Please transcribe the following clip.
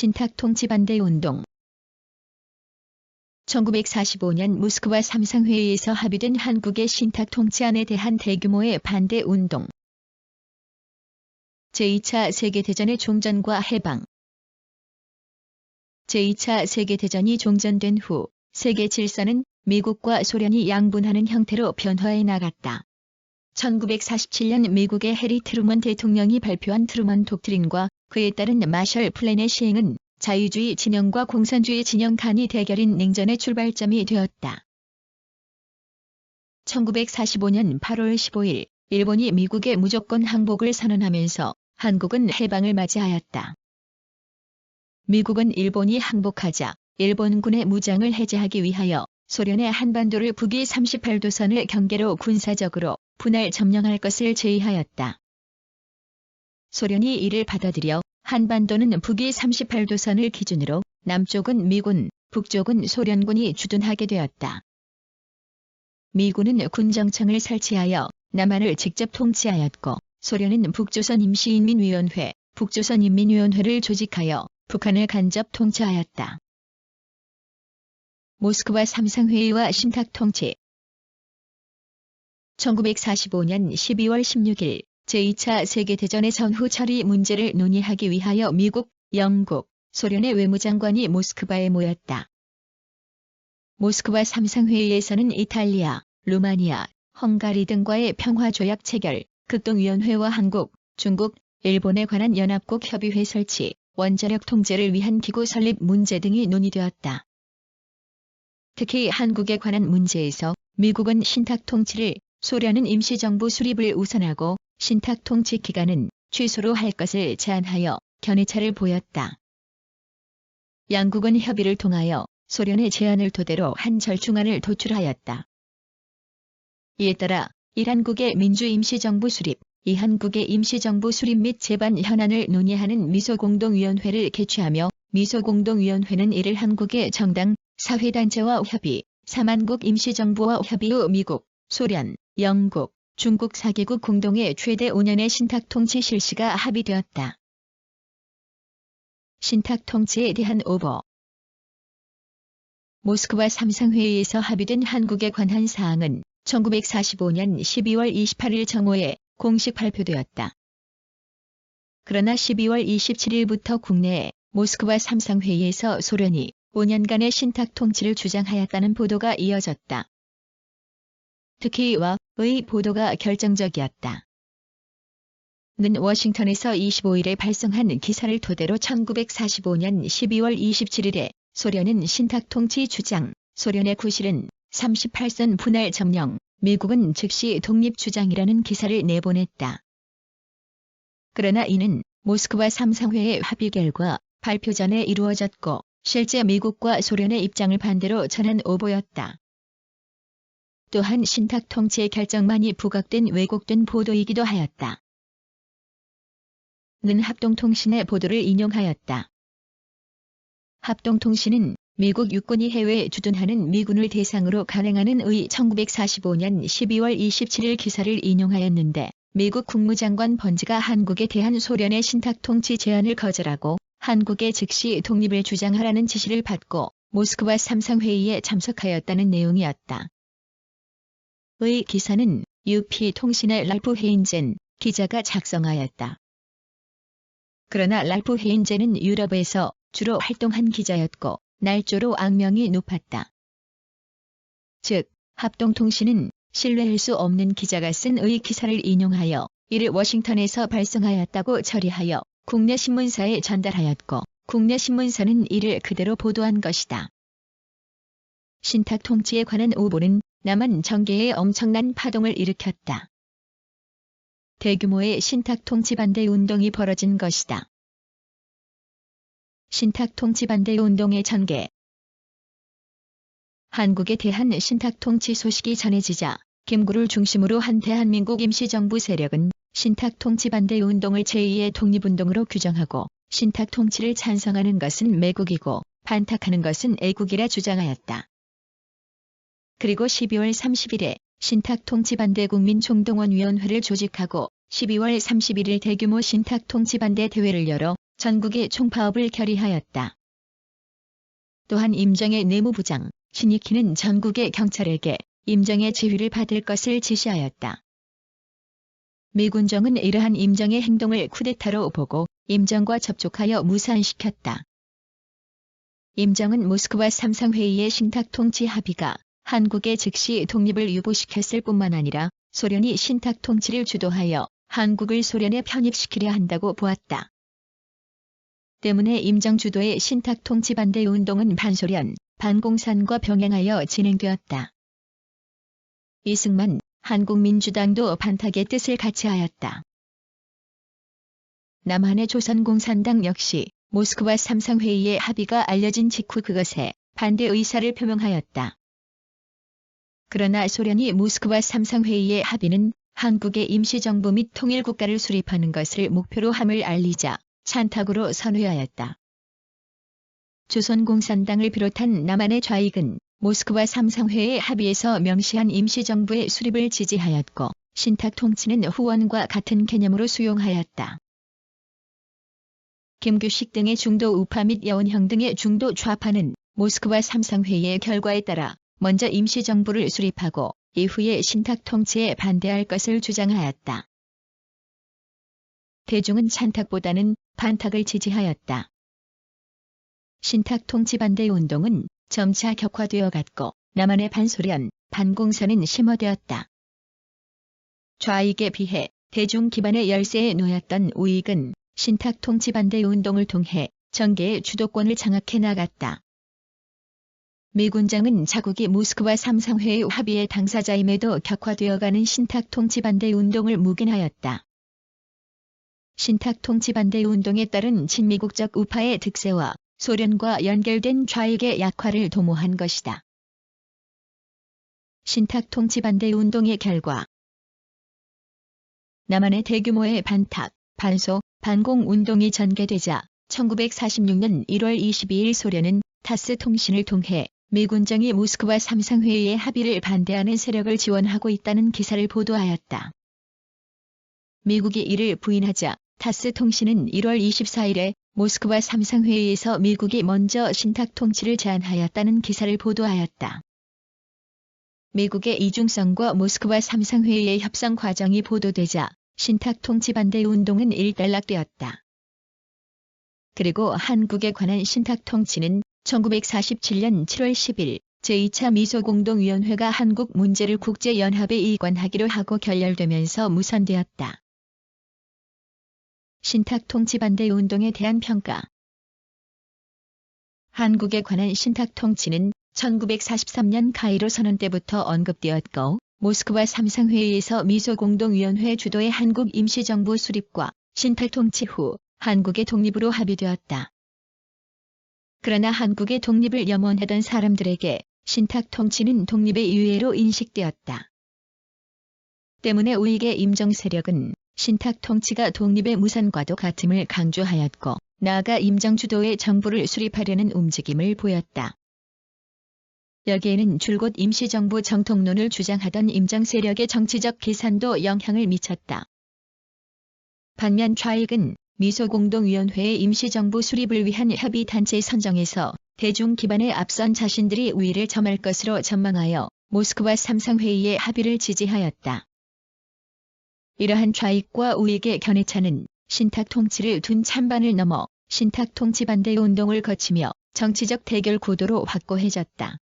신탁 통치 반대 운동. 1945년 모스크바 삼상회의에서 합의된 한국의 신탁 통치안에 대한 대규모의 반대 운동. 제2차 세계대전의 종전과 해방. 제2차 세계대전이 종전된 후 세계 질서는 미국과 소련이 양분하는 형태로 변화해 나갔다. 1947년 미국의 해리 트루먼 대통령이 발표한 트루먼 독트린과 그에 따른 마셜 플랜의 시행은 자유주의 진영과 공산주의 진영 간의 대결인 냉전의 출발점이 되었다. 1945년 8월 15일 일본이 미국의 무조건 항복을 선언하면서 한국은 해방을 맞이하였다. 미국은 일본이 항복하자 일본군의 무장을 해제하기 위하여 소련의 한반도를 북위 38도선을 경계로 군사적으로 분할 점령할 것을 제의하였다. 소련이 이를 받아들여 한반도는 북위 38도선을 기준으로 남쪽은 미군, 북쪽은 소련군이 주둔하게 되었다. 미군은 군정청을 설치하여 남한을 직접 통치하였고 소련은 북조선임시인민위원회, 북조선인민위원회를 조직하여 북한을 간접 통치하였다. 모스크바 삼상회의와 신탁 통치. 1945년 12월 16일 제2차 세계대전의 전후 처리 문제를 논의하기 위하여 미국, 영국, 소련의 외무장관이 모스크바에 모였다. 모스크바 삼상회의에서는 이탈리아, 루마니아, 헝가리 등과의 평화조약 체결, 극동위원회와 한국, 중국, 일본에 관한 연합국 협의회 설치, 원자력 통제를 위한 기구 설립 문제 등이 논의되었다. 특히 한국에 관한 문제에서 미국은 신탁 통치를, 소련은 임시정부 수립을 우선하고 신탁 통치 기간은 최소로 할 것을 제안하여 견해차를 보였다. 양국은 협의를 통하여 소련의 제안을 토대로 한 절충안을 도출하였다. 이에 따라 일한국의 민주임시정부 수립, 이한국의 임시정부 수립 및 제반 현안을 논의하는 미소공동위원회를 개최하며 미소공동위원회는 이를 한국의 정당, 사회단체와 협의, 3만국 임시정부와 협의 후 미국, 소련, 영국, 중국 4개국 공동의 최대 5년의 신탁 통치 실시가 합의되었다. 신탁 통치에 대한 오보. 모스크바 삼상회의에서 합의된 한국에 관한 사항은 1945년 12월 28일 정오에 공식 발표되었다. 그러나 12월 27일부터 국내에 모스크바 삼상회의에서 소련이 5년간의 신탁 통치를 주장하였다는 보도가 이어졌다. 특히 와의 보도가 결정적이었다. 는 워싱턴에서 25일에 발송한 기사를 토대로 1945년 12월 27일에 소련은 신탁 통치 주장, 소련의 구실은 38선 분할 점령, 미국은 즉시 독립 주장이라는 기사를 내보냈다. 그러나 이는 모스크바 삼상회의 합의 결과 발표 전에 이루어졌고 실제 미국과 소련의 입장을 반대로 전한 오보였다. 또한 신탁 통치의 결정만이 부각된 왜곡된 보도이기도 하였다. 는 합동통신의 보도를 인용하였다. 합동통신은 미국 육군이 해외에 주둔하는 미군을 대상으로 간행하는 의 1945년 12월 27일 기사를 인용하였는데 미국 국무장관 번즈가 한국에 대한 소련의 신탁 통치 제안을 거절하고 한국의 즉시 독립을 주장하라는 지시를 받고 모스크바 삼상회의에 참석하였다는 내용이었다. 의 기사는 UP통신의 랄프 헤인젠 기자가 작성하였다. 그러나 랄프 헤인젠은 유럽에서 주로 활동한 기자였고 날조로 악명이 높았다. 즉, 합동통신은 신뢰할 수 없는 기자가 쓴 의 기사를 인용하여 이를 워싱턴에서 발송하였다고 처리하여 국내 신문사에 전달하였고 국내 신문사는 이를 그대로 보도한 것이다. 신탁 통치에 관한 오보는 남한 정계에 엄청난 파동을 일으켰다. 대규모의 신탁 통치 반대 운동이 벌어진 것이다. 신탁 통치 반대 운동의 전개. 한국에 대한 신탁 통치 소식이 전해지자 김구를 중심으로 한 대한민국 임시정부 세력은 신탁 통치 반대 운동을 제2의 독립운동으로 규정하고 신탁 통치를 찬성하는 것은 매국이고 반탁하는 것은 애국이라 주장하였다. 그리고 12월 30일에 신탁 통치 반대 국민총동원위원회를 조직하고 12월 31일 대규모 신탁 통치 반대 대회를 열어 전국의 총파업을 결의하였다. 또한 임정의 내무부장 신익희는 전국의 경찰에게 임정의 지휘를 받을 것을 지시하였다. 미군정은 이러한 임정의 행동을 쿠데타로 보고 임정과 접촉하여 무산시켰다. 임정은 모스크바 삼상회의의 신탁통치 합의가 한국의 즉시 독립을 유보시켰을 뿐만 아니라 소련이 신탁통치를 주도하여 한국을 소련에 편입시키려 한다고 보았다. 때문에 임정 주도의 신탁통치 반대 운동은 반소련, 반공산과 병행하여 진행되었다. 이승만, 한국민주당도 반탁의 뜻을 같이 하였다. 남한의 조선공산당 역시 모스크바 삼상회의의 합의가 알려진 직후 그것에 반대 의사를 표명하였다. 그러나 소련이 모스크바 삼상회의의 합의는 한국의 임시정부 및 통일국가를 수립하는 것을 목표로 함을 알리자 찬탁으로 선회하였다. 조선공산당을 비롯한 남한의 좌익은 모스크바 삼상회의 합의에서 명시한 임시정부의 수립을 지지하였고 신탁통치는 후원과 같은 개념으로 수용하였다. 김규식 등의 중도 우파 및 여운형 등의 중도 좌파는 모스크바 삼상회의의 결과에 따라 먼저 임시정부를 수립하고 이후에 신탁통치에 반대할 것을 주장하였다. 대중은 찬탁보다는 반탁을 지지하였다. 신탁통치 반대 운동은 점차 격화되어 갔고 남한의 반소련, 반공산은 심화되었다. 좌익에 비해 대중 기반의 열세에 놓였던 우익은 신탁통치 반대 운동을 통해 정계의 주도권을 장악해 나갔다. 미군정은 자국이 모스크바 삼상회의 합의의 당사자임에도 격화되어가는 신탁통치 반대 운동을 묵인하였다. 신탁통치 반대 운동에 따른 친미국적 우파의 득세와 소련과 연결된 좌익의 약화를 도모한 것이다. 신탁통치 반대 운동의 결과 남한의 대규모의 반탁, 반소, 반공 운동이 전개되자 1946년 1월 22일 소련은 타스 통신을 통해 미군정이 모스크바 삼상회의의 합의를 반대하는 세력을 지원하고 있다는 기사를 보도하였다. 미국이 이를 부인하자 타스 통신은 1월 24일에 모스크바 삼상회의에서 미국이 먼저 신탁통치를 제안하였다는 기사를 보도하였다. 미국의 이중성과 모스크바 삼상회의의 협상 과정이 보도되자 신탁통치 반대 운동은 일단락되었다. 그리고 한국에 관한 신탁통치는 1947년 7월 10일 제2차 미소공동위원회가 한국 문제를 국제연합에 이관하기로 하고 결렬되면서 무산되었다. 신탁통치 반대 운동에 대한 평가. 한국에 관한 신탁통치는 1943년 카이로 선언 때부터 언급되었고 모스크바 삼상회의에서 미소공동위원회 주도의 한국 임시정부 수립과 신탁통치 후 한국의 독립으로 합의되었다. 그러나 한국의 독립을 염원하던 사람들에게 신탁통치는 독립의 유예로 인식되었다. 때문에 우익의 임정 세력은 신탁통치가 독립의 무산과도 같음을 강조하였고 나아가 임정 주도의 정부를 수립하려는 움직임을 보였다. 여기에는 줄곧 임시정부 정통론을 주장하던 임정 세력의 정치적 계산도 영향을 미쳤다. 반면 좌익은 미소공동위원회의 임시정부 수립을 위한 협의단체 선정에서 대중 기반에 앞선 자신들이 우위를 점할 것으로 전망하여 모스크바 삼상회의의 합의를 지지하였다. 이러한 좌익과 우익의 견해차는 신탁통치를 둔 찬반을 넘어 신탁통치 반대 운동을 거치며 정치적 대결 구도로 확고해졌다.